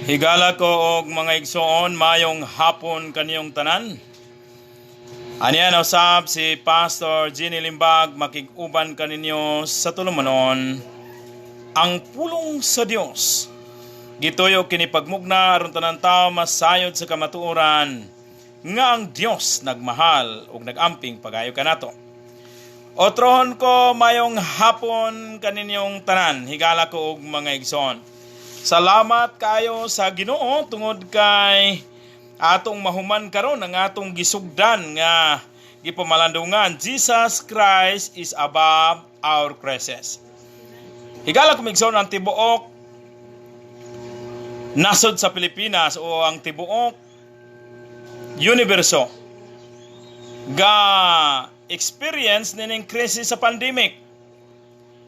Higala ko og mga igsoon, mayong hapon kaniyong tanan. Aniya na usab si Pastor Jenny Limbag makig-uban kaninyo sa tulumanon ang pulong sa Dios. Gituyo kini pagmugna aron tanan tawo masayod sa kamatuoran nga ang Dios nagmahal ug nagamping pagayo kanato. Otrohon ko mayong hapon kaninyong tanan. Higala ko og mga igsoon. Salamat kayo sa Ginoo tungod kay atong mahuman karon ang atong gisugdan nga gipamalandungan. Jesus Christ is above our crosses. Higala ko migsoon ang tibuok nasod sa Pilipinas o ang tibuok universo ga experience nining krisis sa pandemic.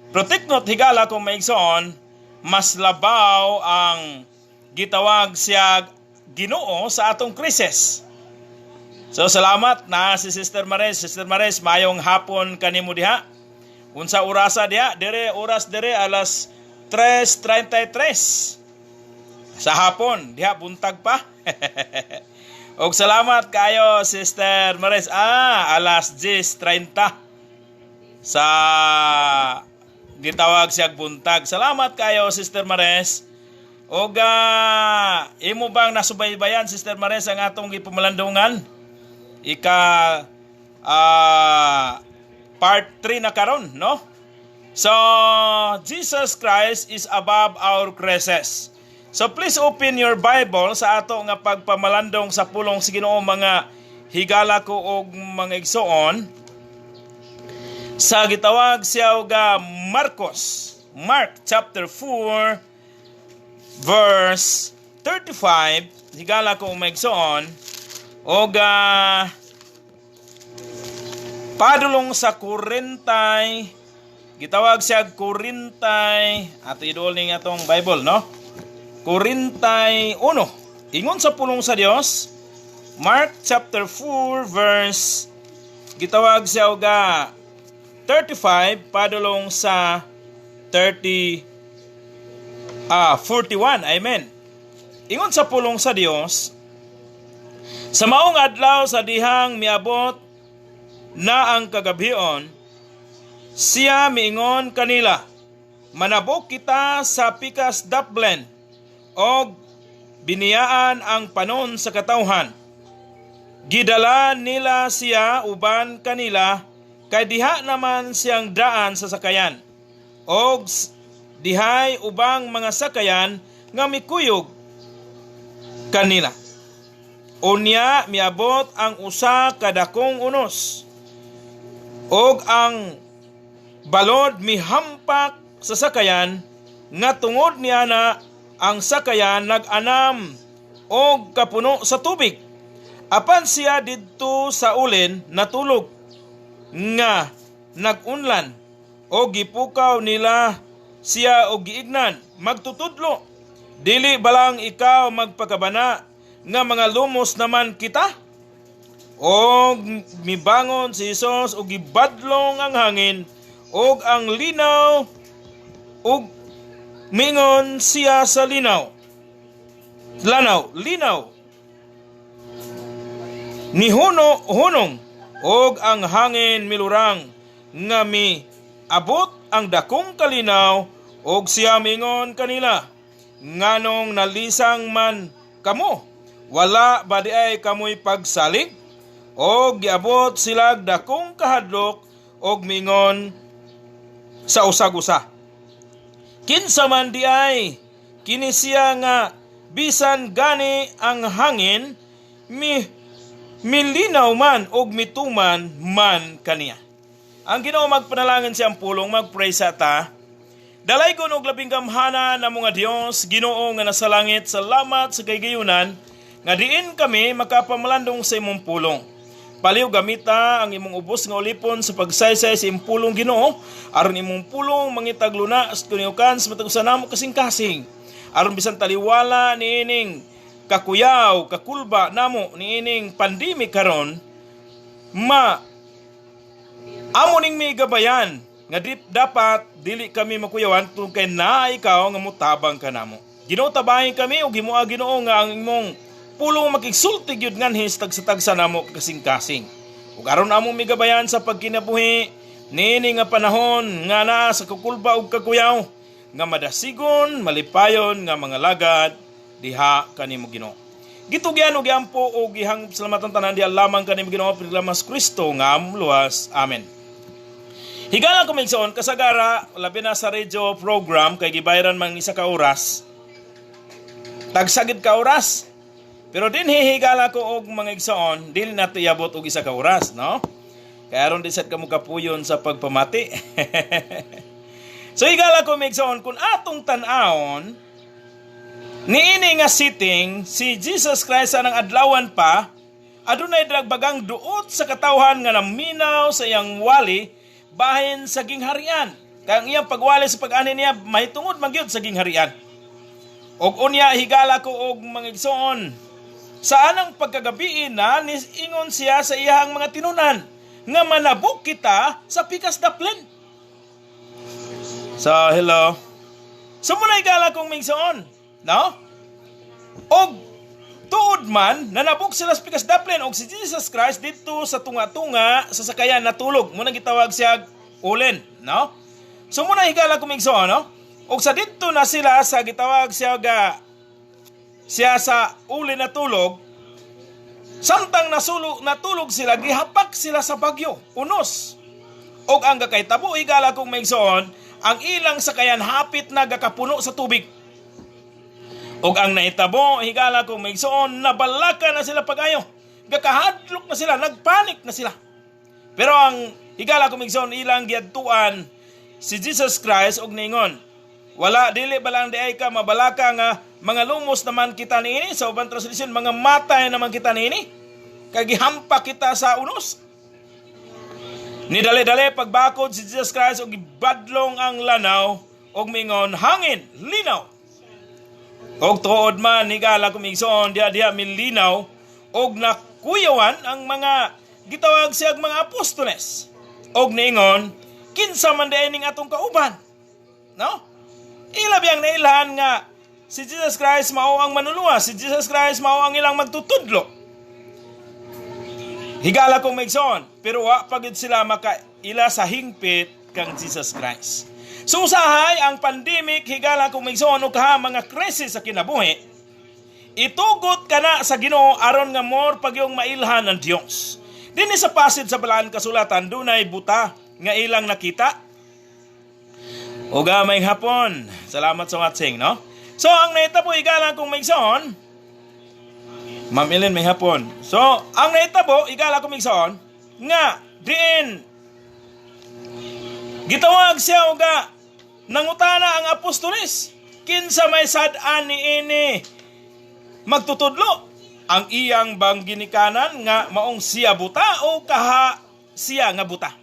Proteknot higala ko maigsoon mas labaw ang gitawag siya Ginoo sa atong krisis. So salamat na si Sister Mares. Sister Mares, mayong hapon kanimo diha. Unsa orasa diha? Oras dire alas 3:33. Sa hapon, diha buntag pa. Og salamat kayo Sister Mares. Alas 10:30 sa gitawag siya buntag. Salamat kayo Sister Mares. Og imo bang nasubaybayan Sister Mares ang atong gipamalandungan? Part 3 na karon, no? So Jesus Christ is above our crosses. So please open your Bible sa ato nga pagpamalandong sa pulong sa Ginoo mga higala ko og mga igsoon. Sa gitawag siya ga Mark chapter 4 verse 35, higala ko umigsoon og padulong sa Korintay, gitawag siya Korintay, ato idol ning atong Bible, no? Korintay 1, ingon sa pulong sa Dios, Mark chapter 4 verse gitawag siya ga 35 padulong sa 41. Amen. Ingon sa pulong sa Dios, sa maong adlaw sa dihang miabot na ang kagabion, siya miingon kanila, manabok kita sa pikas daplen og biniyaan ang panon sa katawhan. Gidala nila siya uban kanila kay diha naman siyang daan sa sakayan. Og dihay ubang mga sakayan nga mikuyog kanila. Unya miabot ang usa ka dakong unos. Og ang balod mihampak sa sakayan nga tungod niya na ang sakayan nag-anam og kapuno sa tubig. Apan siya didto sa ulin natulog nga nagunlan o gipukaw nila siya o giignan magtutudlo. Dili balang ikaw magpakabana nga mga lumos naman kita? O mibangon si Jesus o gibadlong ang hangin o ang linaw o mingon siya sa linaw. Linaw. Ni hunong og ang hangin milurang nga abot ang dakong kalinaw og siya mingon kanila, nganong nalisang man kamo, wala ba di ay kamoy pagsalig? Og giabot sila dakong kahadlok og mingon sa usag-usa, kinsa man di ay kini siya nga bisan gani ang hangin milinaw man og mituman man kaniya. Ang Ginoo magpanalangin siyang pulong, magpray sa ta. Dalay ko og labing gamhana na mga Dios, Ginoo nga nasa langit, salamat sa kaygayonan nga diin kami makapamalandong sa imong pulong. Paliw gamita ang imong ubos nga ulipon sa pagsaysay sa imong pulong Ginoo, aron imong pulong mangitag lunas kuniukan sa matag sa namo kasing-kasing. Aron bisan taliwala niining kakuyaw, kakulba namo niining pandemic karon, amo ning may gabayan nga dapat dili kami makuyawan tungkay na ikaw nga mutabang kanamo. Ginoo tabahin kami ug himuha Ginoo nga ang imong pulong makigsulti gyud nganhis tagsa-tagsa namo kasing-kasing. Ug aron among migabayan sa pagkinabuhi niini nga panahon nga naa sa kukulba ug kakuyaw nga madasigon malipayon nga mga lagad diha kanimo Ginoo. Gitugyan ug giampo ug gihangop salamatan tanan diha lamang kanimo Ginoo pinaglamas Kristo nga luwas. Amen. Higala ko migsoon kasagara labi na sa radio program kay gibayaran man isa ka oras. Tagsagid ka oras. Pero din hihigala ko og mga igsoon, dili nato iabot og isa ka oras, no? Kaya aron disat kamo kapuyon sa pagpamati. So higala ko migsoon kung atong tan-aon niini nga sitting si Jesus Christ anang adlawan pa adunay dragbagang duot sa katawhan nga naminaw sa iyang wali bahin sa gingharian. Kang iyang pagwali sa pag-ani niya mahitungod man gyud sa gingharian. Og unya higala ko og mga igsoon sa anang pagkagabi na ingon siya sa iyang mga tinunan nga manabok kita sa pikas daplin. So hello. So muna higala kong migsoon, no? Og tuod man nanabok sila sa pikas daplin og si Jesus Christ dito sa tunga-tunga sa sakayan natulog. Muna gitawag siya ulen, no? So muna higala kong migsoon, no? Og sa dito na sila sa gitawag siya sa uli na tulog, samtang natulog sila, gihapak sila sa bagyo, unos. Og ang gakahitabo, higala kong maigsoon, ang ilang sakayan hapit na gakapuno sa tubig. Og ang nahitabo, higala kong maigsoon, nabalaka na sila pagayo. Gakahadlok na sila, nagpanik na sila. Pero ang higala kong maigsoon, ilang giadtuan si Jesus Christ og ningon, wala, dili balang di ay ka mabalaka nga mga lumos naman kita niini. Sa ubang translation, mga matay naman kita niini. Kagihampa kita sa unos. Nidali-dali pagbakod si Jesus Christ og ibadlong ang lanaw og mingon, hangin, linaw. Og tuod man, higala kumigsoon, diya milinaw og nakuyawan ang mga gitawag siyag mga apostoles. Og ningon, kinsa man diay ning atong kauban. No? Ilabiyang nailhan nga si Jesus Christ mao ang manuluwas, si Jesus Christ mao ang ilang magtutudlo. Higala kong maigsoon, pero wa pagid sila makaila sa hingpit kang Jesus Christ. So usahay ang pandemic, higala kong maigsoon o kaha mga krisis sa kinabuhi, itugot ka na sa Ginoo aron nga more pagyong mailhan ng Dios. Dinhi sa passage sa balaan kasulatan, dunay buta nga ilang nakita. O gamay hapon. Salamat sa watching, no? So, ang naitabo, higala kong maigsoon, Ma'am Ellen, may hapon. So, ang naitabo, higala kong maigsoon, nga, diin, gitawag siya o ga, nangutana ang apostoles, kinsa may sad-an ni ini, magtutudlo, ang iyang bang ginikanan nga maong siya buta o kaha siya nga buta.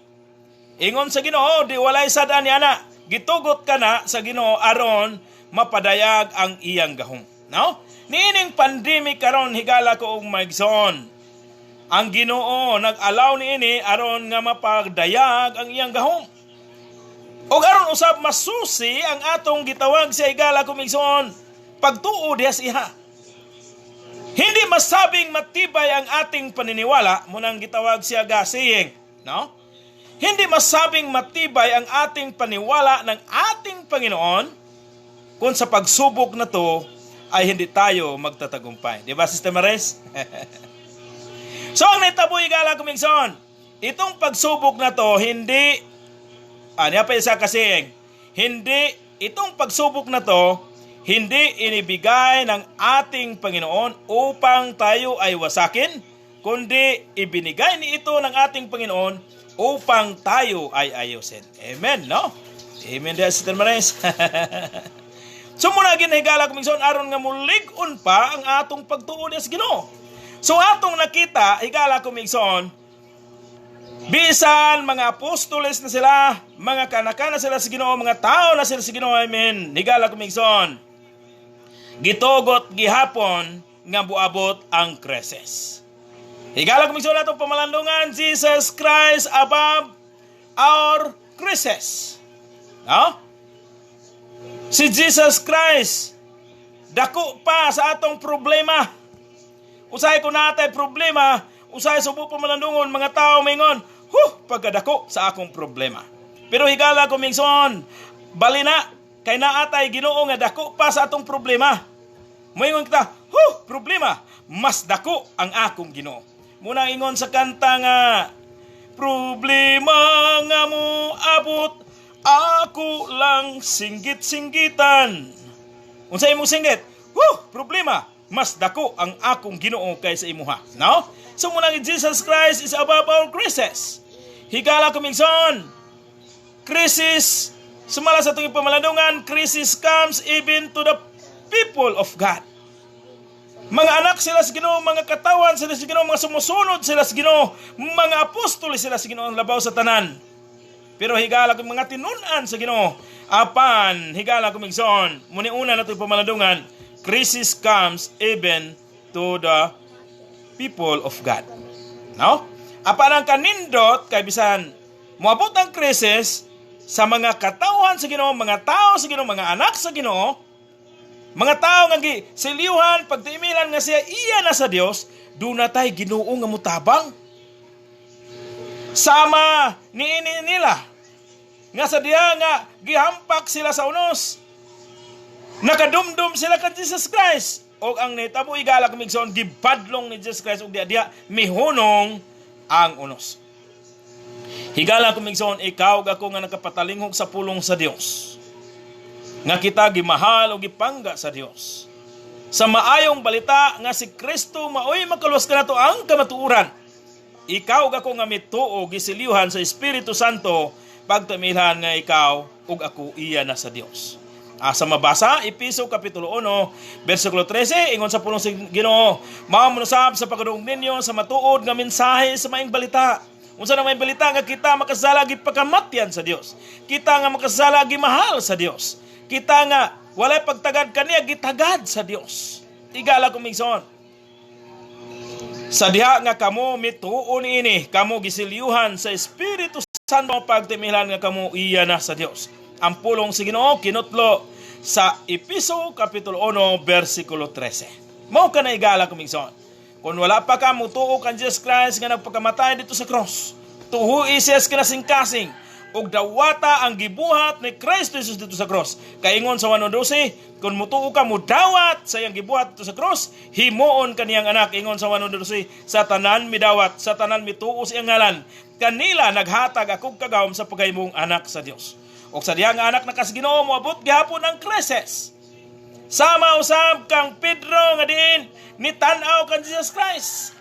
Ingon sa Ginoo, di walay sad-an ni ana, gitugot ka na sa Ginoo aron mapadayag ang iyang gahom. No? Niining pandemic karon higala ko og maigsoon. Ang Ginoo nag-allow niini aron nga mapadayag ang iyang gahom. Og aron usab masusi ang atong gitawag sa higala ko maigsoon pagtuo diha sa iha. Hindi masabing matibay ang ating paniniwala munang gitawag siya ga saying, no? Hindi masabing matibay ang ating paniwala ng ating Panginoon kung sa pagsubok na to ay hindi tayo magtatagumpay. Di ba, Sister Maris? So, ang naitabo higala kumigsoon, itong pagsubok na to, hindi, niya pa isa kasi, itong pagsubok na to, hindi inibigay ng ating Panginoon upang tayo ay wasakin, kundi ibinigay ni ito ng ating Panginoon upang tayo ay ayusin. Amen, no? Amen din, Sister Maris. So muna ginahigala kumigsoon aron nga mulig-on pa ang atong pagtuo sa Ginoo. So atong nakita, higala kumigsoon, bisan mga apostoles na sila, mga kanaka na sila sa Ginoo, mga tao na sila sa Ginoo, amen. Higala kumigsoon, gitugot gihapon nga buabot ang krisis. Higala kumigsoon atong pamalandungan, Jesus Christ above our crisis. No? Si Jesus Christ dako pa sa atong problema. Usay ko natay problema, usay subo pa malandungon mga tao mingon, pagkadako sa akong problema. Pero higala ko mingson, bali na kay naatay Ginoo nga dako pa sa atong problema. Moingon kita, problema, mas dako ang akong Ginoo. Muna ingon sa kanta nga, problema nga mo abot, ako lang singgit-singgitan. Unsay imong singgit? Problema, mas dako ang akong Ginoo kaysa imuha. No? So muna Jesus Christ is above our crisis. Higala kumingson, crisis, sumala sa itong pamalandungan, crisis comes even to the people of God. Mga anak sila sa Ginoo, mga katawan sila sa Ginoo, mga sumusunod sila sa Ginoo, mga apostol sila sa Ginoo ang labaw sa tanan. Pero higala kung mga tinunan sa Ginoo, apan higala kung migson, muniuna na itong pamalandungan, crisis comes even to the people of God. No? Apan ang kanindot, kay bisan, muabot ang krisis sa mga katawan sa Ginoo, mga tao sa Ginoo, mga anak sa Ginoo, mga tao nga siliuhan, pagtiimilan nga siya iya na sa Dios, doon na tayo Ginoo nga mutabang. Sama niini nila, nga sa diha nga gihampak sila sa unos. Nakadumdum sila kan Jesus Christ. O ang netabo igala kumigson, gipadlong ni Jesus Christ, o diya mihunong ang unos. Higala kumigson, ikaw ako nga nakapatalinghog sa pulong sa Dios. Nga kita gimahal o gipangga sa Dios. Sa maayong balita nga si Kristo maoy makaluwas ka nato ang kamatuuran. Ikaw ako nga mituo gisiliuhan sa Espiritu Santo pagtamilhan nga ikaw ug ako iya na sa Dios. Sa mabasa Epeso kapitulo 1 bersikulo 13 ingon sa pulong sa Ginoo, mamunusab sa pagdungog ninyo sa matuod nga mensahe sa maayong balita. Unsa na may balita nga kita makasala gipakamatyan sa Dios. Kita nga makasala gimahal sa Dios. Kita nga, walay pagtagad kaniya, gitagad sa Dios. Igala kumigson. Sa diha nga kamo mituon ini, kamo gisiliuhan sa Espiritu Santo pagtimilan nga kamo iya na sa Dios. Ang pulong sa Ginoo kinutlo sa Epeso kapitulo 1 bersikulo 13. Mao ka na igala kumigson. Kung wala pa ka mutuo kan Jesus Christ nga nagpakamatay dito sa cross, tuho ises kinasing-kasing, ug dawata ang gibuhat ni Kristo Jesus dito sa cross. Kaingon sa 1:12, kung mutuo ka mudawat sa iyang gibuhat dito sa cross, himuon kaniyang anak. Ingon sa 1:12, sa tanan midawat, sa tanan mituo sa iyang ngalan. Kanila naghatag akong kagawom sa pagahimong anak sa Dios. O sa diyang anak na kas Ginoo moabot gihapon ang krisis. Sama usab kang Pedro nga diin ni tan-aw kan Jesus Christ.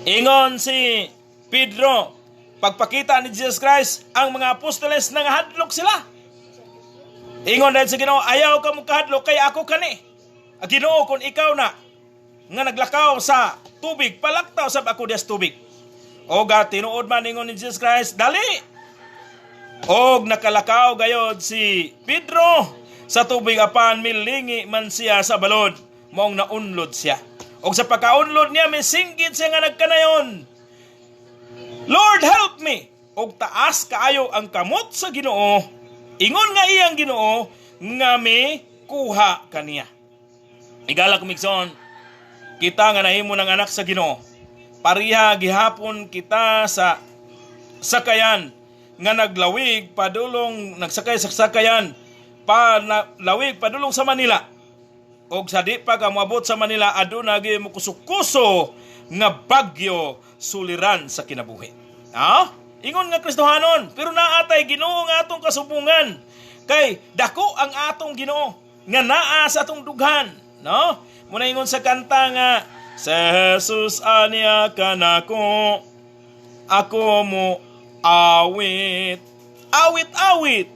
Ingon si Pedro, pagpakita ni Jesus Christ, ang mga apostoles nangahadlok sila. Ingon dahil sa Ginoo, ayaw ka mong kahadlok, kaya ako kani. Ginoo, kung ikaw na, nga naglakaw sa tubig, palaktaw sa ako des tubig. O tinuod man ingon ni Jesus Christ, dali. O nakalakaw gayod si Pedro sa tubig, apan milingi man siya sa balod, maong naunlod siya. O sa pagkaunlod niya, may singgit siya nga nagkanayon, Lord, help me! O taas kaayo ang kamot sa Ginoo, ingon nga iyang Ginoo, nga may kuha kaniya. Igala kumigson, kita nga nahimo ng anak sa Ginoo, pariha gihapon kita sa sakayan, nga naglawig padulong, nagsakay sa sakayan, lawig padulong sa Manila. O sa di pa ka moabot sa Manila, aduna gi mo kuso-kuso nga bagyo suliran sa kinabuhi. Ingon nga Kristohanon, pero naatay Ginoo nga atong kasubungan. Kay dako ang atong Ginoo nga naa sa atong dughan, no? Muna ingon sa kanta nga, sa Jesus aniya kanako, ako mo awit. Awit.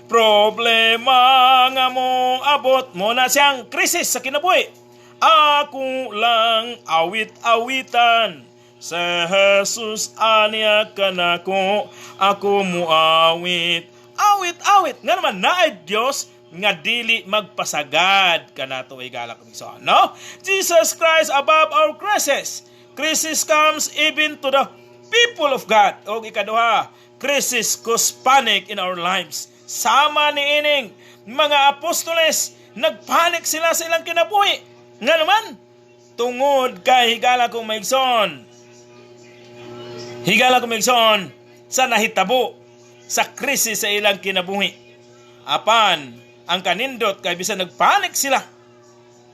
Problema nga mo abot mo na siyang krisis sa kinabuhi. Ako lang awit-awitan. Sa Jesus aniya kanako, ako mo awit. Awit. Nga naman naay Dios nga dili magpasagad kanato igala kumigson, no? Jesus Christ above our crisis. Crisis comes even to the people of God. O ikaduha, crisis cause panic in our lives. Sama ni ining mga apostoles, nagpanik sila sa ilang kinabuhi. Nga naman, tungod kay higala kong maigsoon. Higala kong maigsoon sa nahitabo sa krisis sa ilang kinabuhi. Apan, ang kanindot kay bisan nagpanik sila.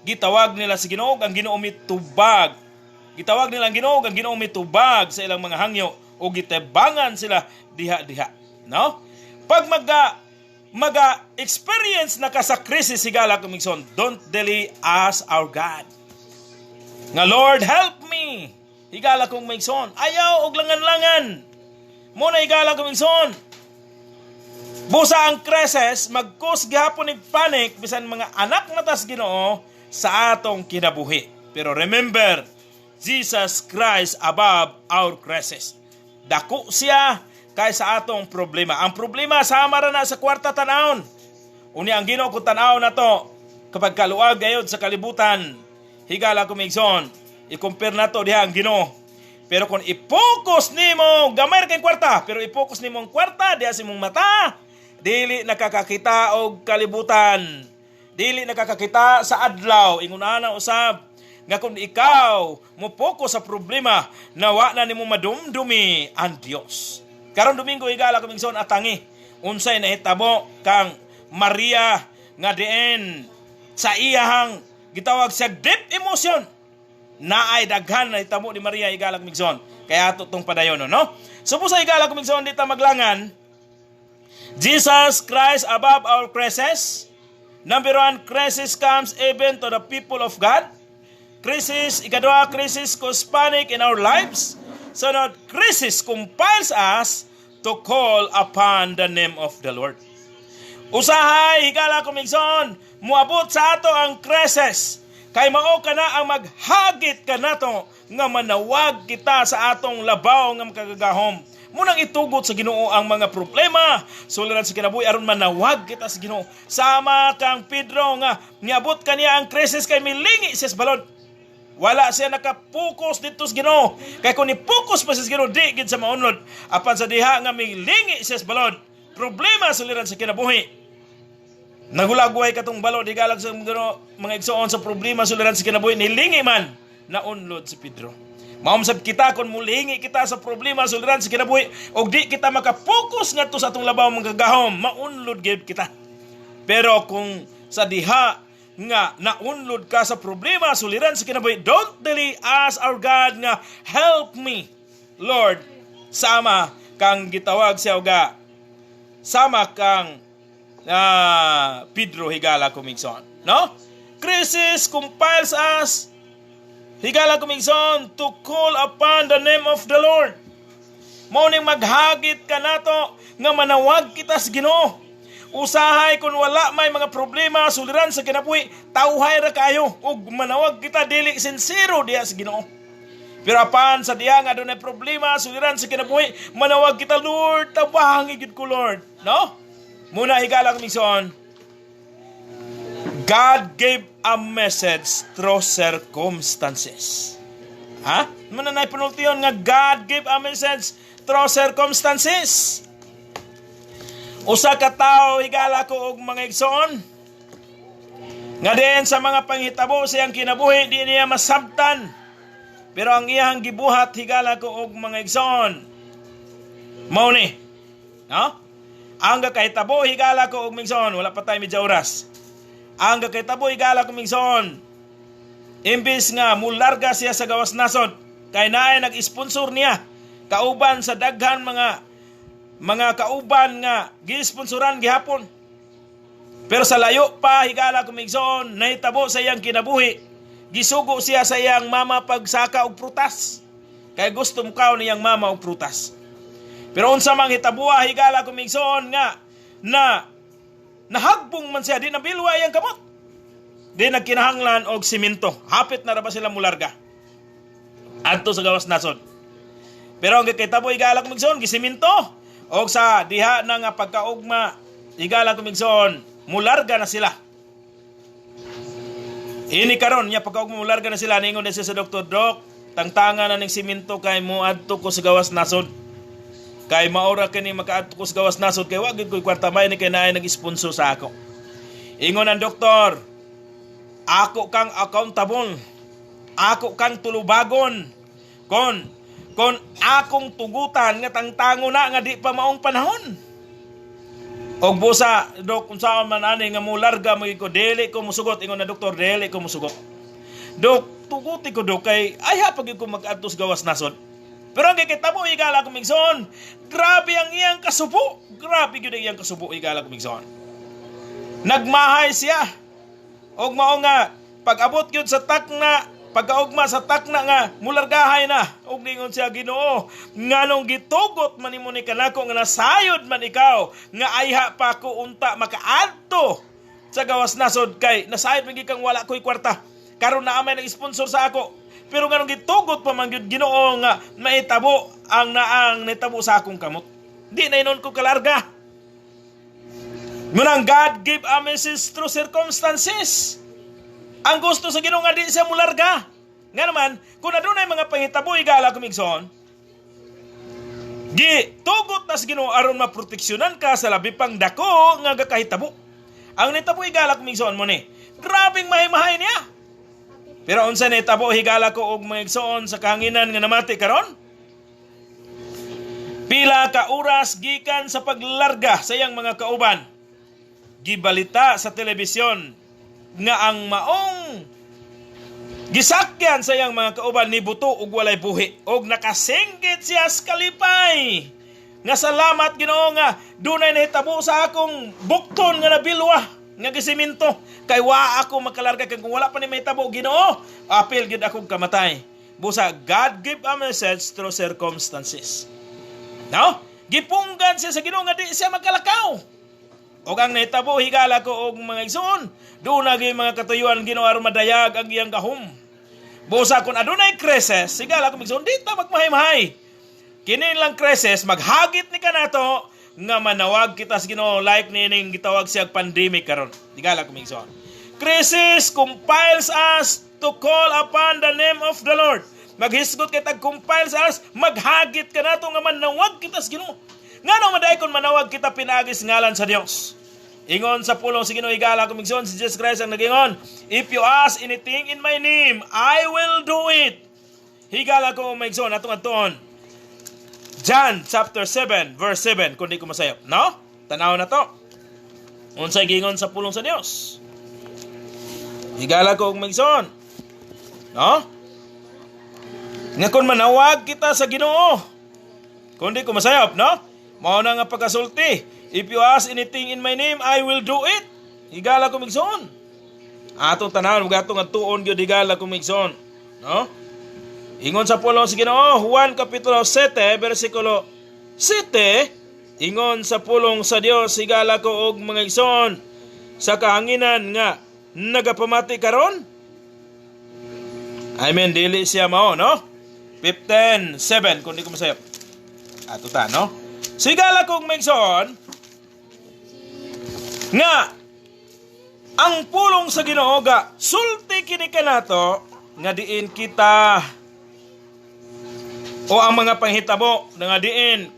Gitawag nila si Ginoo ang Ginoo mitubag. Gitawag nila ang Ginoo mitubag sa ilang mga hangyo o gitebangan sila diha-diha. No? Pag maga-experience na ka sa krisis, higala kong maigsoon, don't delay ask our God. Nga, Lord, help me. Higala kong maigsoon. Ayaw og langan-langan. Muna higala kong maigsoon. Busa ang krisis, magkus gihapon ig panik bisan mga anak na tas Ginoo sa atong kinabuhi. Pero remember, Jesus Christ above our crisis. Dako siya kaysa atong problema. Ang problema sama ra na sa kwarta tanawon. Uni ang Ginoo kung tanaw na to kapag kaluwag gayud sa kalibutan. Higala ko maigsoon, i-compare na to diha ang Ginoo. Pero kung i-focus nimo gamay kay kwarta, pero i-focus nimo ang kwarta diha sa imong mata, dili nakakakita og kalibutan. Dili nakakakita sa adlaw. Ingon ana usab nga kung ikaw mo focus sa problema, nawa na nimo madumdumi ang Dios. Karon Domingo higala ko mingson atangi unsay nahitabo kang Maria nga diin sa iyahang gitawag sa deep emotion na ay daghan na hitabo ni Maria higala ko mingson. Kaya ato tong padayon no. So sa higala ko mingson dita maglangan Jesus Christ above our crisis. Number 1, crisis comes even to the people of God. Crisis, ikadua, crisis cause panic in our lives. So that crisis compels us to call upon the name of the Lord. Usahay, higala kumigson, muabot sa ato ang crisis. Kay mao ka na ang maghagit ka nato nga manawag kita sa atong labaw nga makagagahom. Munang itugot sa Ginoo ang mga problema. Suliran sa kinabuhi aron manawag kita sa Ginoo. Sama kang Pedro nga niabot kaniya ang krisis kay milingi siya sa balod. Wala siya nakapokus dito sa Ginoo. Kay kung ipokus pa siya sa Ginoo, di gid sa maunod. Apan sa diha nga milingi siya sa balod. Problema suliran sa kinabuhi. Nagulagway katong balod, higalag sa mga igsoon sa problema suliran sa kinabuhi. Nilingi man na unlod si Pedro. Maumsab kita kung mulingi kita sa problema suliran sa kinabuhi o di kita makapokus ngadto sa atong labaw mga gagahom, maunlod gyud kita. Pero kung sa diha nga naunlod ka sa problema suliran sa kinabuhi, don't delay ask our God nga help me, Lord. Sama kang gitawag siya uga. Sama kang Pedro higala kumigson, no? Crisis compiles us. Higala kumigson to call upon the name of the Lord. Mao ning maghagit ka nato nga manawag kita sa Ginoo. Usahay kung wala may mga problema suliran sa kinabuhi, tawhay ra kayo ug manawag kita dili sincero diha sa Ginoo. Pero apan sa diha nga adunay problema suliran sa kinabuhi, manawag kita, Lord, tabangi gid ko, Lord, no? Muna higala kumigson, God gave a message through circumstances. Ha? Mananay penultiyon nga God gave a message through circumstances. Usa ka tawo higala ko og mga igsoon nga diin sa mga panghitabo siyang kinabuhi di niya masabtan. Pero ang iyang gibuhat higala ko og mga igsoon mao ni, no? Ang kahitabo higala ko og migsoon, wala pa tayo medya oras. Ang kahitabo higala ko migsoon, imbis nga mularga siya sa gawas nasod, kay naay nag-sponsor niya kauban sa daghan mga kauban nga gi-sponsoran gihapon. Pero sa layo pa higala ko migsoon, nahitabo sa iyang kinabuhi, gisugo siya sa iyang mama pagsaka og prutas. Kay gusto mo kaon niyang mama og prutas. Pero unsa mang hitabuha higala ko migsoon nga na nahagbong man siya, di nabilwa iyang kamot. Di nagkinahanglan og simento. Hapit na ra ba sila mularga adto sa gawas nasod. Pero ang kitabo higala ko migsoon gisimento og sa diha na nga pagkaugma higala ko migsoon mularga na sila. Ini karon nya pagkaugma mularga na sila, ningon na siya sa doktor, Dok, tangtangan na ning simento kay mo adto ko sa gawas nasod. Kay maura kini makaadto ko sa gawas nasod kay wa gyud koy kwarta may ni kay naay nag-sponsor sa ako. Ingon ang doktor, ako kang accountable. Ako kang tulubagon. Kon akong tugutan nga tangtango na nga di pa maong panahon. Og busa, dok, kung saan man ani nga mo larga mo ko, dili ko musugot. Ingon na doktor, dili ko musugot. Dok, tuguti ko dok kay ay pag ko mag-adto sa gawas nasod. Pero ang kikita mo, igala ko migson. Grabe ang iyang kasubo. Grabe yun ang iyang kasubo, igala ko migson. Nagmahay siya. Og mao nga, pag-abot yun sa takna, pagkaugma sa takna nga, mulargahay na. Og ningon siya, Ginoo, nganong gitugot man imo ni kanako nga nasayod man ikaw, nga ayha pa ko unta makaadto sa gawas nasod kay nasayod man kang wala ko'y kwarta. Karon na amay nag-sponsor sa ako. Pero nganong gitugot pa man gyud Ginoo nga maitabo ang naang nitabo sa akong kamot. Di na inon ko kalarga. Munang God give a message through circumstances. Ang gusto sa Ginoo nga di siya mularga. Nga naman, kung adunay mga pangitabo igala kumigson, tugot na sa Ginoo aron maproteksyonan ka sa labi pang dako nga gakahitabo. Ang nitabo igala kumigson mo ni, grabing mahimahay niya. Pero unsa nitabo higala ko og mga igsoon sa kahanginan nga namati karon? Pila ka oras gikan sa paglarga sa iyang mga kauban. Gibalita sa telebisyon nga ang maong gisakyan sa iyang mga kauban ni buto og walay buhi og nakasinggit siya sa kalipay. Nga salamat Ginoo nga dunay nahitabo sa akong bukton nga nabilwa nga gisiminto kay wa ako makalarga kay kung wala pa ni mahitabo Ginoo apil gyud akong kamatay. Busa God give a message through circumstances. No? Gipunggan siya sa Ginoo nga di siya makalakaw. Og ang nahitabo higala ko og mga igsoon, doon lagi mga katuyuan Ginoo aron madayag ang iyang gahom. Busa kun adunay krisis, higala ko igsoon di ta magmahay-mahay. Kini lang krisis maghagit ni kanato nga manawag kita sa Ginoo like nining gitawag siya pandemic karon. Higala ko igsoon. Crisis compiles us to call upon the name of the Lord. Maghisgot kay tag compiles us, maghagit kanato nga manawag kita sa Ginoo. Ngano maday kon manawag kita pinagis ngalan sa Dios. Ingon sa pulong sa Ginoo igala kumigson si Jesus Christ ang nagingon, if you ask anything in my name, I will do it. Higala ko kumigson atong aton. John chapter 7 verse 7 kundi ko masayop, no? Tanaw na to. Unsay gingon sa pulong sa Dios? Higala ko kumigson. No? Nga kon manawag kita sa Ginoo, kundi ko masayop, no? Mao na nga pagkasulti. If you ask anything in my name, I will do it. Higala ko migson. Atong tanaw gatong atuon gyud higala ko migson, no? Ingon sa pulong sa Ginoo, Juan kapitulo 7 bersikulo 7, ingon sa pulong sa Dios higala ko og mga igsoon sa kahanginan nga nagapamati karon. Amen, dili siya mao, no? 15:7 kundi ko masayop. Ato ta, no? Sigala kong migsoon nga ang pulong sa Ginoo ga sulti kini kanato nga diin kita o ang mga panghitabo nga diin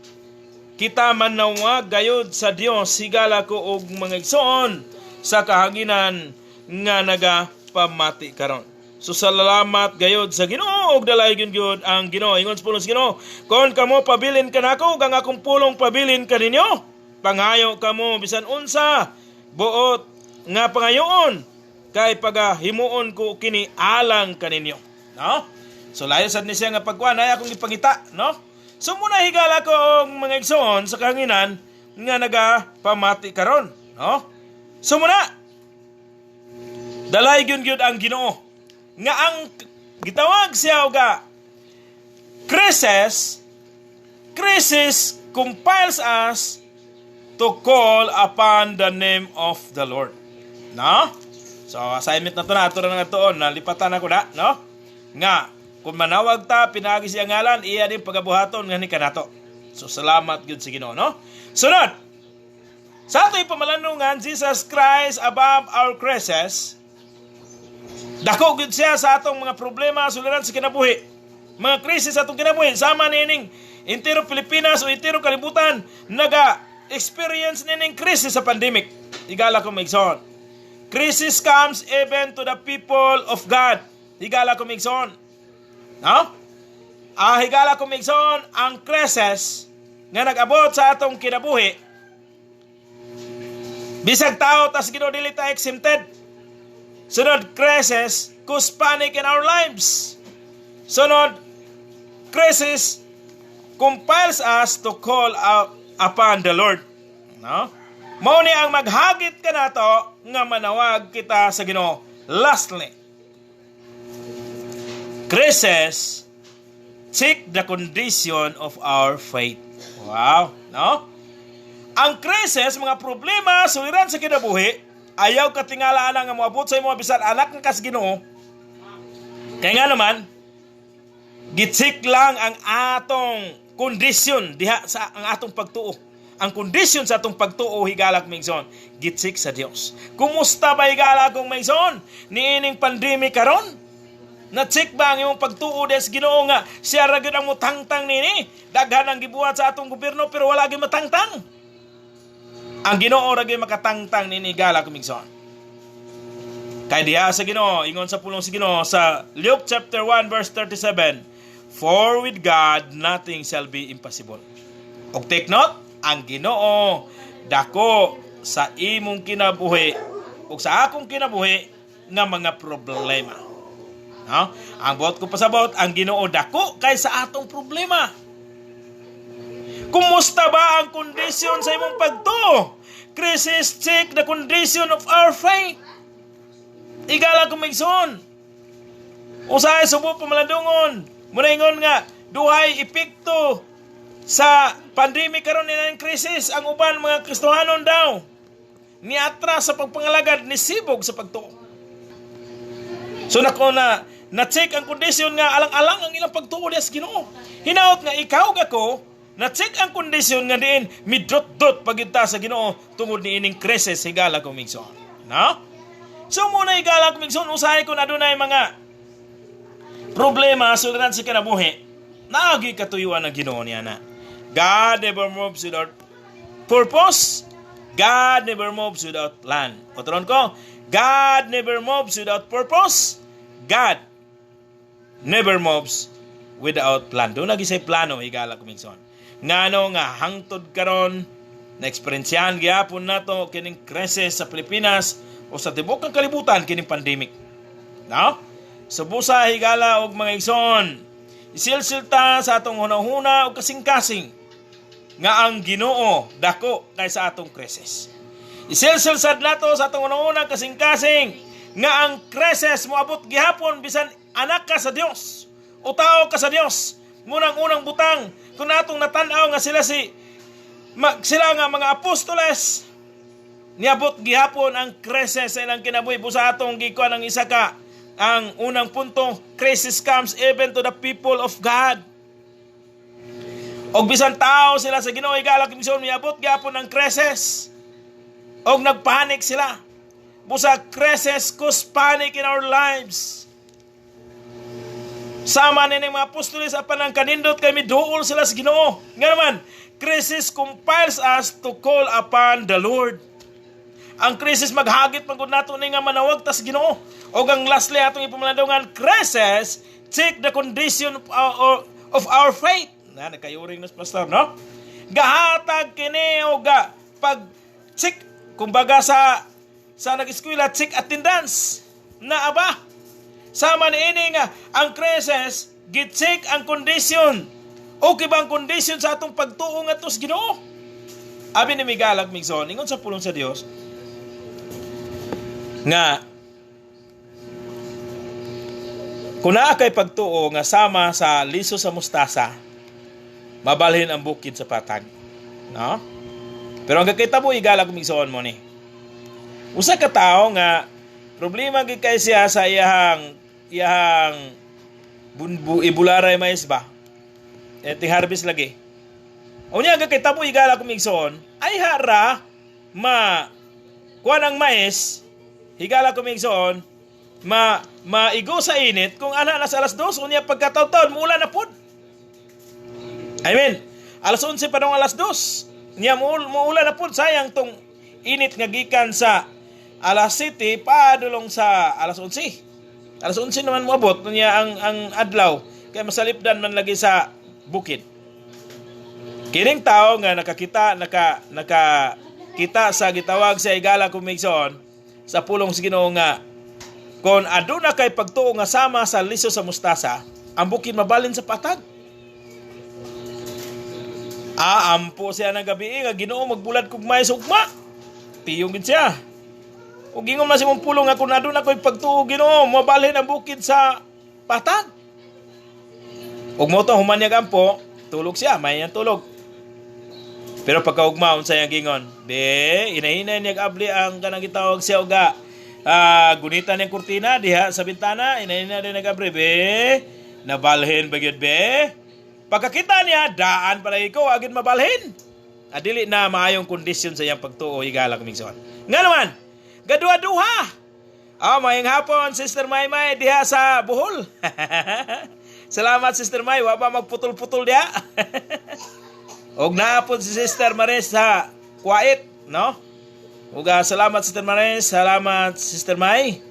kita manawag gayud sa Dios. Sigala ko og mga igsoon sa kahanginan nga nagapamati karon. So salamat gayud sa Ginoo og dalay gyud ang Ginoo. Ingon sa pulong sa Ginoo, kon kamo pabilin kanako kang akong pulong pabilin kaninyo. Pangayo kamo bisan unsa buot nga pangayoon kay pagahimuon ko kini alang kaninyo. No? So layo sad ni siya nga pagkuan ay akong ipangita, no? So muna higala ko og mga igsoon sa kahanginan nga nagapamati karon, no? So muna dalay gyud ang Ginoo nga ang gitawag siya og crisis compiles us to call upon the name of the Lord. No? So assignment na to na ato na nga tuon nalipatan ako na, no? Nga kung manawag ta pinagi siya ngalan iya din pagabuhaton nga ni kanato. So salamat gyud sa Ginoo, no? Sunod. Sa ato'y pamalanungan Jesus Christ above our crisis. Dako gyud siya sa atong mga problema suliran sa kinabuhi. Mga krisis atong kinabuhi sama nining Intero Pilipinas o intero kalibutan naga-experience nining crisis sa pandemic. Higala ko maigsoon. Crisis comes even to the people of God. Higala ko maigsoon. No? Higala ko maigsoon ang crisis nga nag-abot sa atong kinabuhi. Bisag tao tas Ginoo dili ta exempted. Sunod crisis cause panic in our lives. Sunod crisis compels us to call out upon the Lord. No? Mao ni ang maghagit ka nato nga manawag kita sa Ginoo. Lastly, crisis check the condition of our faith. Wow, no? Ang krisis, mga problema, suliran sa kinabuhi, ayaw katingalaan nga moabot sa mga bisan anak ng kas Ginoo. Kaya nga naman, gitsik lang ang atong kondisyon diha sa ang atong pagtuo. Ang kondisyon sa atong pagtuo higalak mingson, gitsik sa Dios. Kumusta ba higalak kong mingson? Niining pandemic karon? Na-check ba ang iyong pagtuo des Ginoo nga siya ra gyud ang motangtang nini? Daghan ang gibuhat sa atong gobyerno pero wala gyud matangtang. Ang Ginoo ra gyud makatangtang nini galak mingson. Kay diha sa Ginoo, ingon sa pulong sa Ginoo sa Luke chapter 1 verse 37, for with God nothing shall be impossible. Og take note, ang Ginoo dako sa imong kinabuhi ug sa akong kinabuhi nga mga problema. No? Ang buot ko pasabot, ang Ginoo dako kay sa atong problema. Kumusta ba ang kondisyon sa imong pagtuo? Crisis check the condition of our faith. Igala ko maigsoon. Usahay subo pamalandungon. Muna ingon nga, duhay epekto sa pandemic karon ni ng krisis ang uban mga Kristohanon daw. Niatras sa pagpangalagad ni sibog sa pagtuo. So nako na-check ang kondisyon nga alang-alang ang ilang pagtuo sa Ginoo. Hinaot nga ikaw gako, na-check ang kondisyon nga diin midot-dot pagita sa Ginoo tungod ni ining krisis higala ko migson. No? So muna higala ko migson usahay ko na dunay mga problema suliran sa kinabuhi. Naagi katuyuan ng Ginoo niya na. God never moves without purpose. God never moves without plan. Otron ko, God never moves without purpose. God never moves without plan. Doon lagi say plano, higala kumingson. Ngano nga hangtod karon na eksperyensyahan gyapon nato kining krisis sa Pilipinas o sa tibok ng kalibutan kining pandemic. No? So busa higala og mga igsoon. Isilsilta sa atong hunahuna og kasing-kasing nga ang Ginoo dako kay sa atong krisis. Isilsilsad nato sa atong hunahuna kasing-kasing nga ang krisis moabot gihapon bisan anak ka sa Dios o tao ka sa Dios. Munang-unang butang kung natong natanaw nga sila nga mga apostoles niabot gihapon ang krisis sa ilang kinabuhi. Busa atong gikuan ang isa ka ang unang punto, crisis comes even to the people of God. Og bisan tao sila sa Ginoo higala kimson miabot gihapon ang krisis. Og nagpanik sila. Busa krisis cause panic in our lives. Sama ni mga apostoles apan ang kanindot kay miduol sila sa Ginoo. Nga naman, crisis compels us to call upon the Lord. Ang krisis maghagit pagod nato ni nga manawag ta sa Ginoo. Og ang lastly atong ipamalandungan, crisis check the condition of our faith. Na nagkayuring nas pastor, no? Gahatag kini og pag check kumbaga sa nag-eskwela check attendance na aba. Sama ni ini nga ang krisis gi-check ang kondisyon. Okay ba ang kondisyon sa atong pagtuo ngadto sa Ginoo? Abi ni migalag migson ingon sa pulong sa Dios nga kung naa kay pagtuo nga sama sa liso sa mustasa, mabalhin ang bukid sa patag. No? Pero ang kakita mo, igala kumigsoon mo ni. Usa ka tao nga problema gid kay siya sa iyahang ibularay mais ba? Eti harvest lagi. Unya kakita mo, igala kumigsoon, ay hara kuan ang mais, higala kumigsoon, maigo sa init kung ana na sa alas 2 unya pagkataw-taon mula na pud. I mean, alas 11 pa nung alas 2. Niya muulan na po, sayang tong init nga gikan sa alas 7 padulong sa alas 11. Alas 11 naman moabot niya ang adlaw kay masalipdan man lagi sa bukid. Kining tao nga nakakita sa gitawag sa higala kung migsoon sa pulong sa Ginoo nga kon aduna kay pagtuo nga sama sa liso sa mustasa, ang bukid mabalin sa patag. Ampo siya ng gabi nga Ginoo magbulad kog may sugma. Tiyong gid siya. Ug gingon man si mong pulong nga kun aduna koy pagtuo Ginoo mabalhin ang bukid sa patag. Ug mo to human niya ampo, tulog siya, may yang tulog. Pero pagkaugma unsa yang gingon, be inahinay niya abli ang kanang gitawag siya uga. Gunitan ng kurtina diha sa bintana, inahinay din nagabri be. Nabalhin bagyod be. Pagkakita niya, daan pala ikaw, agad mabalhin. Adili na maayong kondisyon sa iyang pagtuo, higala kumigsoon. Nga naman, gadua-duha. Mayang hapon, Sister Maymay, diha sa Bohol. Salamat, Sister May, waba magputol-putol diha. Og naapon si Sister Maris sa Kuwait, no? Uga salamat Sister Maris, salamat Sister May.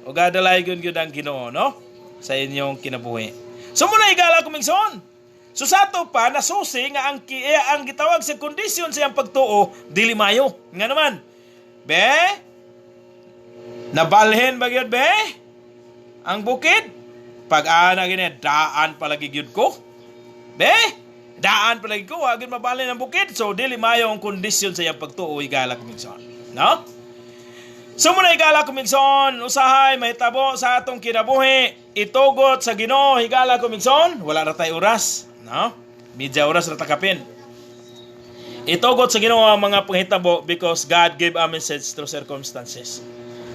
Uga dalay gyud ang Ginoo, no? Sa inyong kinabuhi. So muna higala kumigsoon. So sa ato pa nasusi nga ang gitawag sa kondisyon sa iyang pagtuo dili mayo. Nga naman. Be? Nabalhin ba gyud be? Ang bukid pag-ana gini daan palagi gyud ko. Be? Daan palagi ko agad mabalhin ang bukid. So dili mayo ang kondisyon sa iyang pagtuo higala kumigsoon. No? So muna higala kumigsoon, usahay mahitabo sa atong kinabuhi, itugot sa Ginoo higala kumigsoon, wala ra tay oras, no? Medya oras ra takapin. Itugot sa Ginoo ang mga panghitabo because God gave a message through circumstances.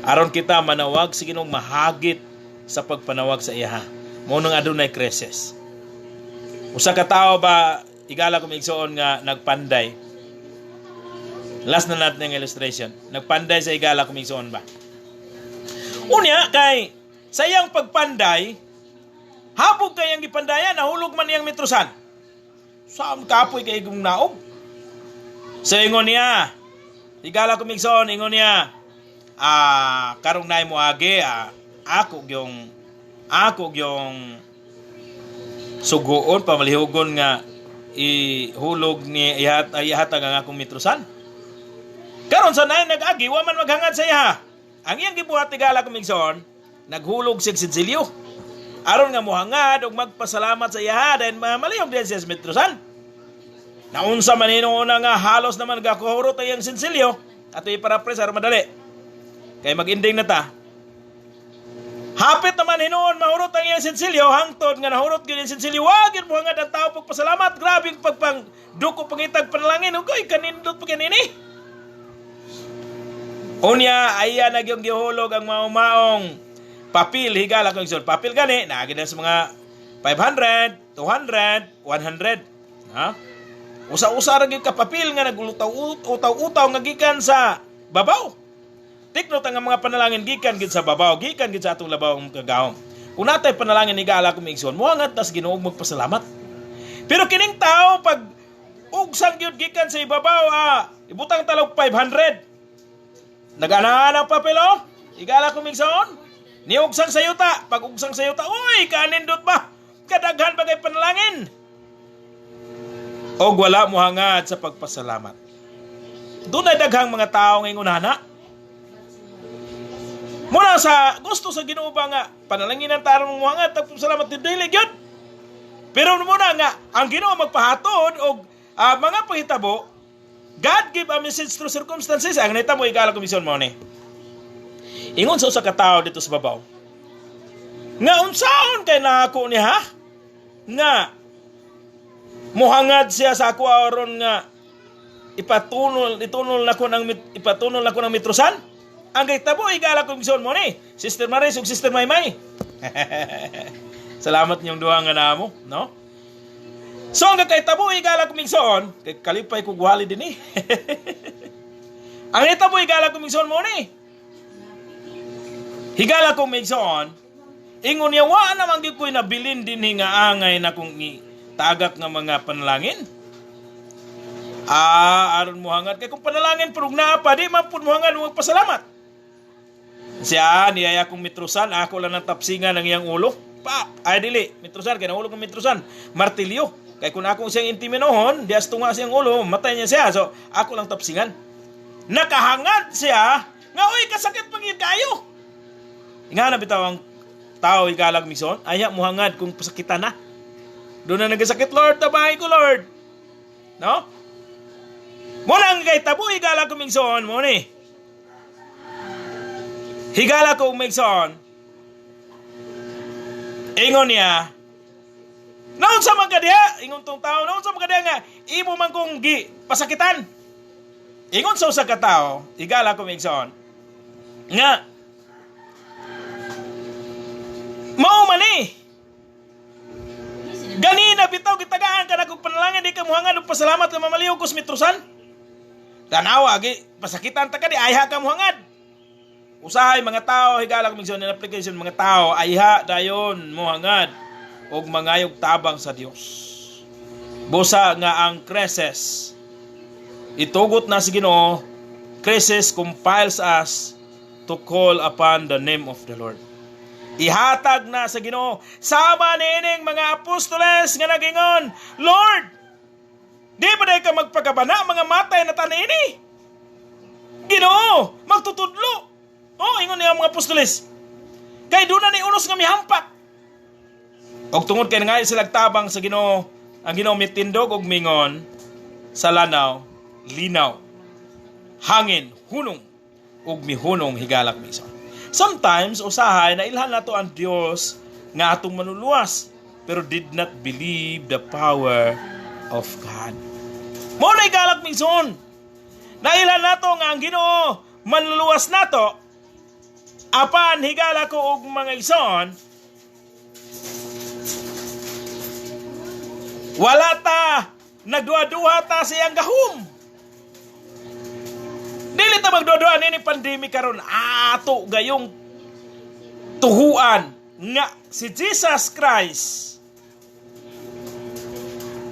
Aron kita manawag sa Ginoo mahagit sa pagpanawag sa iya. Mao nang adunay krisis. Usa ka tawo ba higala kumigsoon nga nagpanday? Last na natin ng illustration. Nagpanday sa higala kumigsoon ba? Unya, kay sa iyang pagpanday, habog kayang ipandayan, nahulog man iyang metrosan. Saan kapoy kay kong naog? So, ingon niya, higala kumigsoon, ingon niya, karong naay mo agi, ako yung sugoon, pamalihugon nga, ihulog ni ihatag ang akong metrosan. Karon sa nay nag-agi, wa man maghangad sa iya. Ang iyang gibuhat higala kumigsoon, naghulog sig sidsilyo. Aron nga mohangad og magpasalamat sa iya dahil malihog din siya sa metrosan. Naunsa man hinuuna nga halos naman gakuhurot ang sidsilyo at iparapres aron madali. Kay mag-ending na ta. Hapit naman hinuon mahurot ang iyang sidsilyo hangtod nga nahurot gyud ang sidsilyo. Wa gyud mohangad ang tao pagpasalamat. Grabe pagpang duko pangitag panalangin. Ugoy kanindot pa kanini. Unya, aya na yung gihulog ang maong papel, higala kong isod. Papel gani, naagin sa mga 500, 200, 100. Ha? Usa-usa rin yung kapapil nga nagulutaw-utaw nga gikan sa babaw. Tiknot ang mga panalangin gikan gid sa babaw, gikan gid sa atong labaw ng kagahom. Kung natay panalangin higala kong igsoon, muangat tas Ginoo magpasalamat. Pero kining tao, pag ugsang gyud gikan sa ibabaw, ibutang talog 500. Nag-anahan ang papelo, higala kumigsoon, niugsang sayuta, pag ugsang sayuta, uy, kanindot ba? Kadaghan ba kay panalangin? O wala mo hangad sa pagpasalamat. Doon ay daghang mga tao ngayong unana. Muna sa gusto sa Ginoo ba nga, panalangin ang tarong mo hangad, pagpasalamat din daily yun. Pero muna nga, ang Ginoo magpahatod o mga panghitabo, God give a message through circumstances. Ang nita mo, higala komisyon mo ni. Ingon sa usa ka tawo dito sa babaw. Nga unsaon kay nako ni ha? Nga muhangad siya sa ako aron nga ipatunol nako ng metrosan. Ang gitabo higala komisyon mo ni. Sister Maris ug Sister Maymay. Salamat niyong duha nga namo, no? So ang kakitabo higala kumigsoon, kay kalipay ko guhali din eh. Ang itabo higala kumigsoon mo ni. Higala kumigsoon, ingon niya wa naman gyud ko'y nabilin din nga angay na kung tagak nga mga panalangin. Aron mo hangad kay kung panalangin pero na pa di man pud mo hangad magpasalamat. Siya niyaya kong mitrusan, ako lang ng tapsingan ng iyang ulo. Ay dili, mitrusan kay ulo kong mitrusan, martilyo. Kay kung ako siyang intiminohon, dias tunga siyang ulo, matay niya siya. So ako lang tapsingan. Nakahangad siya nga uy kasakit pagid kayo. Nga na bitaw ang tao igalag mison, aya mo hangad kung pasakitan na. Doon na nagasakit, Lord, tabay ko, Lord. No? Muna ang kay tabu, higala ko mingson, mo ni. Higala ko mingson. Ingon niya, naon sa mga diha, ingon tong tao, naon sa mga diha nga, imo man kong pasakitan. Ingon sa katao, higala ko mingson. Nga, mao man eh. Ganina bitaw gitagaan ka na kung panalangin di ka muhangad og pasalamat nga mamaliw kus mitrusan. Tanawa gi pasakitan ta ka di ayha ka muhangad. Usahay mga tao higala kung migson application mga tao ayha dayon muhangad og mangayog tabang sa Dios. Busa nga ang crisis itugot na si Ginoo, crisis compiles us to call upon the name of the Lord. Ihatag na sa Ginoo sama niining mga apostoles nga nagingon, Lord, di ba day ka magpagabana mga matay na tanini? Ginoo, magtutudlo. Ingon niya mga apostoles. Kay doon na ni unos nga mihampak. Og tungod kay nga sila tabang sa Ginoo, ang Ginoo mitindog og mingon sa lanaw, linaw, hangin, hunong, og mihunong higalak mison. Sometimes, usahay na ilhan nato ang Diyos nga atong manuluwas pero did not believe the power of God. Mo na igalak mingson. Nailhan nato nga ang Ginoo manluluwas nato apan higala ko og mga ison wala ta nagduha-duha ta sa iyang gahom. Dili ta magduha-duha nini pandemic karon ato gayong tuhuan nga si Jesus Christ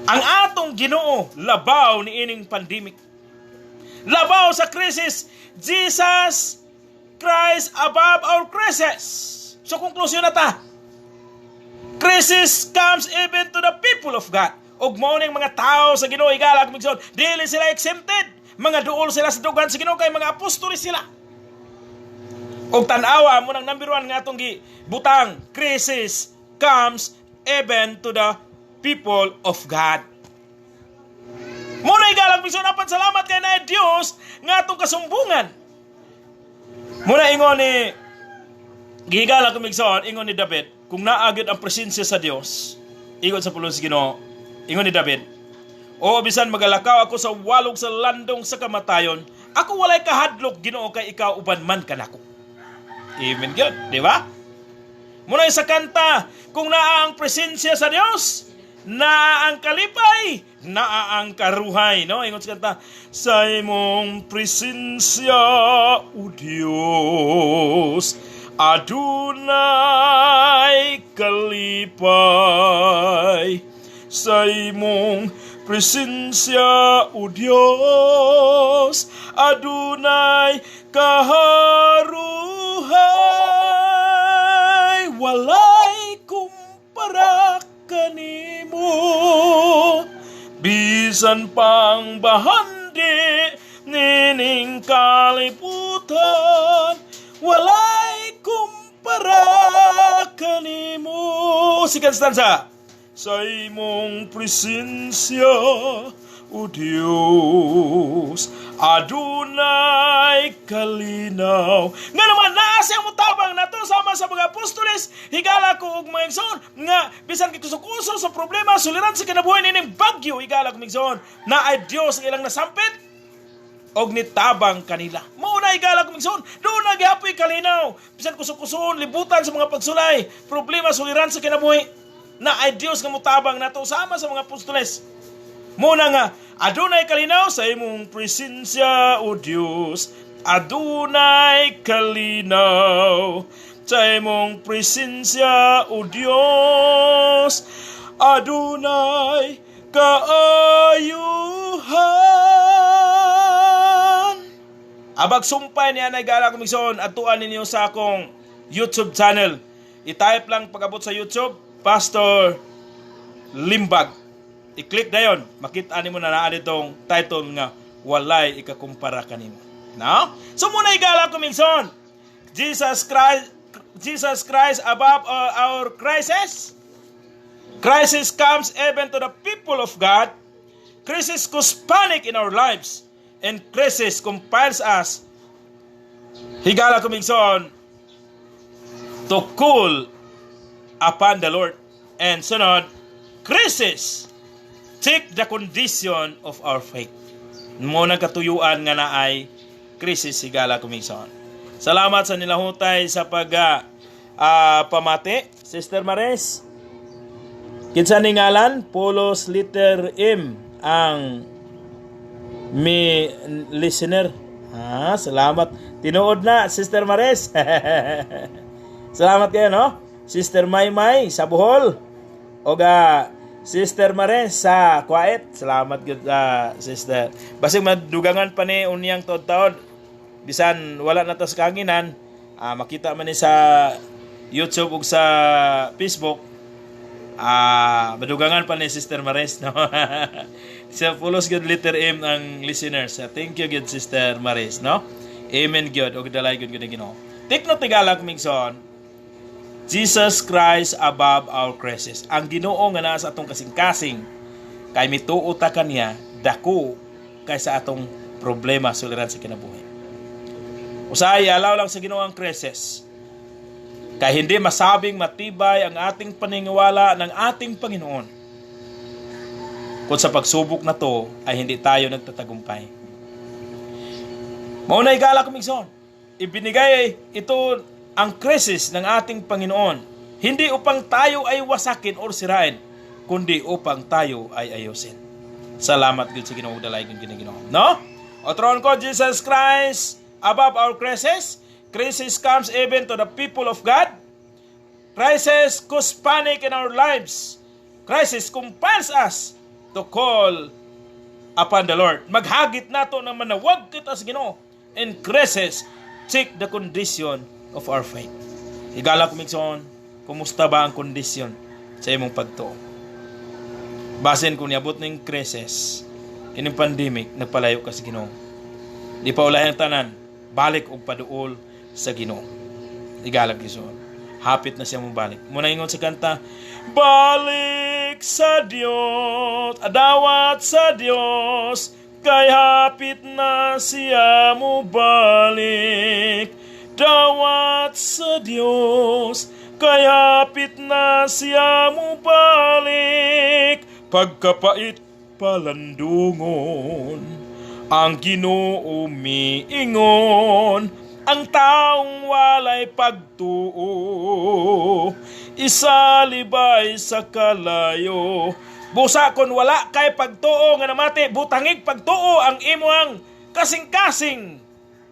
ang atong Ginoo labaw ni ining pandemic. Labaw sa crisis, Jesus Christ above our crisis. So konklusyon na ta. Crisis comes even to the people of God. Og mao ning mga tao sa Ginoo igalag migson, dili sila exempted. Mga duol sila sa dugan sa Ginoo kay mga apostoles sila. Og tan-awa mo nang number 1 nga atong butang, crisis comes even to the people of God. Muna igalang mison apan salamat kay na Dios nga atong kasumbungan. Muna ingon ni gigalang kumigson ingon ni David kung naagid ang presensya sa Dios. Ingon sa pulong sa Ginoo, ingon ni David, o bisan magalakaw ako sa walog sa landong sa kamatayon, ako walay kahadlok Ginoo kay ikaw uban man kanako. Amen God, di ba? Muna sa kanta, kung naa ang presensya sa Dios, naa ang kalipay, naa ang karuhay, no? Ingon sa kanta, sa imong presensya, o Dios, adunay kalipay. Sa imong presensya, o Dios, adunay kaharuhay. Walay kumpara kanimo, bisan pang bahandi nining kaliputan, walay kumpara kanimo. Sikan stanza. Sa imong presensya, o Dios, adunay kalinaw. Nga naman, naasya mo tabang na to sama sa mga apostoles, higala ko og mga igsoon, nga bisan kikusok-usok sa problema, suliran sa kinabuhay nining bagyo, higala ko mga igsoon, na ay Dios ang ilang nasampit, og nitabang kanila. Mauna higala ko mga igsoon, doon naghapoy kalinaw, bisan kusok-uson, libutan sa mga pagsulay, problema, suliran sa kinabuhay, na ay Dios nga mutabang nato sama sa mga apostoles. Muna nga, adunay kalinaw sa imong presensya, o Dios, adunay kalinaw sa imong presensya, o Dios, adunay kaayuhan. Abag sumpay niya na igala kumigson, atuan ninyo sa akong YouTube channel. I-type lang pag-abot sa YouTube, Pastor Limbag. I-click na yon, makita mo na naa ditong title nga, walay ikakumpara kanimo. No? So muna igala kumigson, Jesus Christ above our crisis. Crisis comes even to the people of God. Crisis cause panic in our lives. And crisis compels us, higala kumigson, to call upon the Lord. And sunod, crisis take the condition of our faith. Muna katuyuan nga na ay krisis, higala kumigson. Salamat sa nilahutay sa pamati, Sister Maris. Kinsa ni ngalan? Polos letter M ang mi listener. Salamat. Tinuod na, Sister Maris. Salamat kayo, no? Sister Maymay sa Bohol. Oga Sister Maris sa Kuwait. Salamat gud, Sister. Basig madugangan pa ni unyang taon. Bisan wala na tas kanginan, makita man ni sa YouTube ug sa Facebook. Madugangan pa ni Sister Maris, no? Sa pulos good letter M ang listeners. Thank you good Sister Maris, no? Amen good og dalay good Ginoo. Take note tigalak migson. Jesus Christ above our crisis. Ang Ginoo nga naa sa atong kasing-kasing kay mituo ta kaniya dako kaysa atong problema suliran sa kinabuhi. Usahay alaw lang sa Ginoo ang crisis. Kay hindi masabing matibay ang ating paniniwala ng ating Panginoon. Kung sa pagsubok na to ay hindi tayo nagtatagumpay. Mauna igala kumigson. Ibinigay ito ang krisis ng ating Panginoon. Hindi upang tayo ay wasakin o sirain, kundi upang tayo ay ayusin. Salamat gud sa Ginoo dalay gud Ginoo. No? Otron ko, Jesus Christ above our crisis. Crisis comes even to the people of God. Crisis cause panic in our lives. Crisis compels us to call upon the Lord. Maghagit nato na manawag kita sa Ginoo. In crisis, check the condition of our faith. Higala kumigson, kumusta ba ang kondisyon sa imong pagtuo? Basin kung niabot ng crisis, ining pandemic, nagpalayo ka sa Ginoo. Di pa ulayan tanan, balik og paduol sa Ginoo. Igalag Ginoo. Hapit na siya mong balik. Muna ingon sa kanta, balik sa Dios, adawat sa Dios, kay hapit na siya mo balik. Dawat sa Dios, kay hapit na siya mo balik. Pagkapait palandungon, ang Ginoo miingon, ang taong walay pagtuo, isalibay sa kalayo. Busa kon wala kay pagtuo nga namati, butangig pagtuo ang imuang kasing-kasing.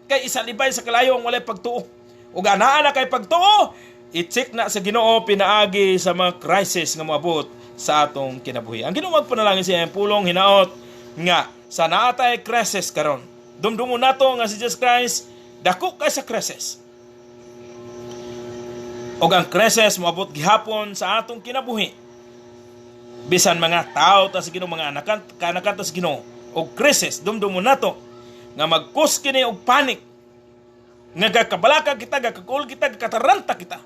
Kay isalibay sa kalayo ang walay pagtuo. Ug anaa na kay pagtuo, i-check na sa Ginoo pinaagi sa mga crisis nga moabot sa atong kinabuhi. Ang Ginoo magpanalangin siya ang pulong hinaot nga sa naatay crisis karon. Dumdumon nato nga si Jesus Christ dako kay sa krisis. O ang krisis moabot gihapon sa atong kinabuhi. Bisan mga tao ta sa Ginoo, mga kanakan ta sa Ginoo, og krisis dumdumon nato nga magkus kini og panic. Nga gakabalaka kita, gakakul kita, gakataranta kita.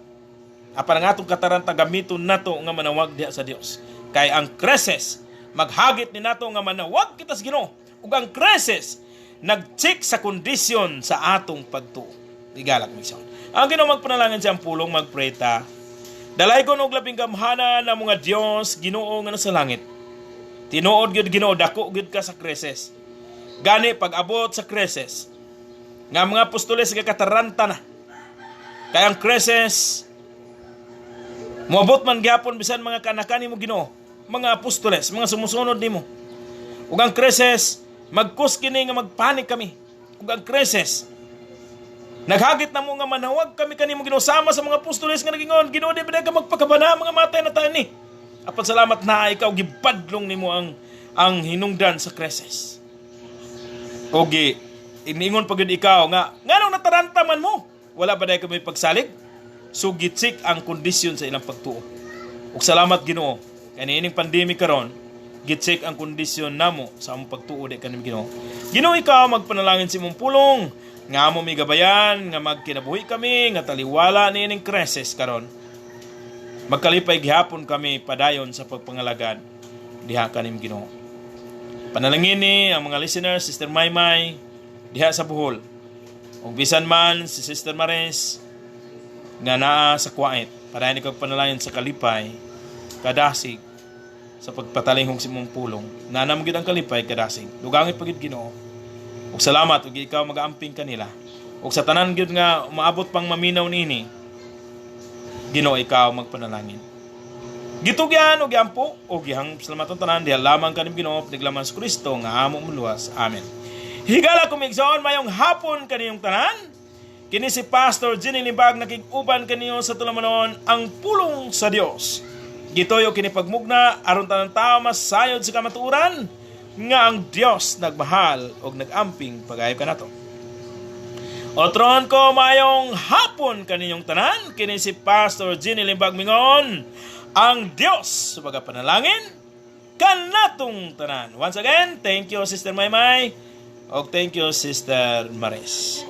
Apan ang atong kataranta gamiton nato nga manawag diha sa Dios. Kay ang krisis maghagit ni nato nga manawag kita sa Ginoo. Ug ang krisis nag-check sa kondisyon sa atong pagtuo. Igalak misyon. Ang Ginoo magpanalangin siyang pulong magpreta. Dalay ko og labing gamhanan na mga Dios Ginoo nga nasa langit. Tinuod gyud Ginoo dako gyud ka sa krisis. Gani pag-abot sa krisis nga mga apostoles gakataranta na. Kay ang krisis moabot man gyapon bisan mga kanakan nimo Ginoo, mga apostoles, mga sumusunod nimo. Ug ang krisis magkus kini nga magpanik kami. Ug ang krisis naghagit na mo nga manawag kami kanimo Ginoo sama sa mga apostoles nga nagingon, Ginoo di ba ka magpakabana mga matay na tayo ni. Apat salamat na ikaw gibadlong nimo ang hinungdan sa krisis. Ogi, iningon pagod ikaw nga nganong natarantaman mo? Wala ba dahil kami pagsalig? So gitsik ang kondisyon sa ilang pagtuo. Ug salamat Ginoo. Kanining pandemic karon, gitsik ang kondisyon namo sa among pagtuo di kanim Ginoo. Ginoo ikaw magpanalangin sa imong pulong nga amo mi gabayan nga magkinabuhi kami nga taliwala niining krisis karon. Magkalipay gihapon kami padayon sa pagpangalagad diha kanim Ginoo. Panalangin ni ang mga listeners, Sister Maymay diha sa Bohol. Ug bisan man si Sister Maris nga naa sa Kuwait, padayon ikaw panalangin sa kalipay kadasig sa pagpatalingong si mong pulong. Nanam gid ang kalipay kadasig. Dugangit pagid Ginoo. Ug salamat ug ikaw magaamping kanila. Ug sa tanan gyud nga maabot pang maminaw nini, Ginoo ikaw magpanalangin. Gitugyan og giampo og gihang salamaton tanan diha lamang kanim Ginoo pinaglaman sa Kristo nga amo muluwas. Amen. Higala kumigsoon mayong hapon kaniyong tanan. Kini si Pastor Jenny Limbag nakig-uban kaniyo sa tulumanon ang pulong sa Dios. Gitoyo kini pagmugna aron tanang tawo masayod sa kamatuoran nga ang Dios nagmahal og nagamping pag-ayop kanato. Otron ko mayong hapon kaninyong tanan, kini si Pastor Jenny Limbag mingon, ang Dios sa pagapanalangin kanatong tanan. Once again, thank you Sister Maymay, og thank you Sister Maris.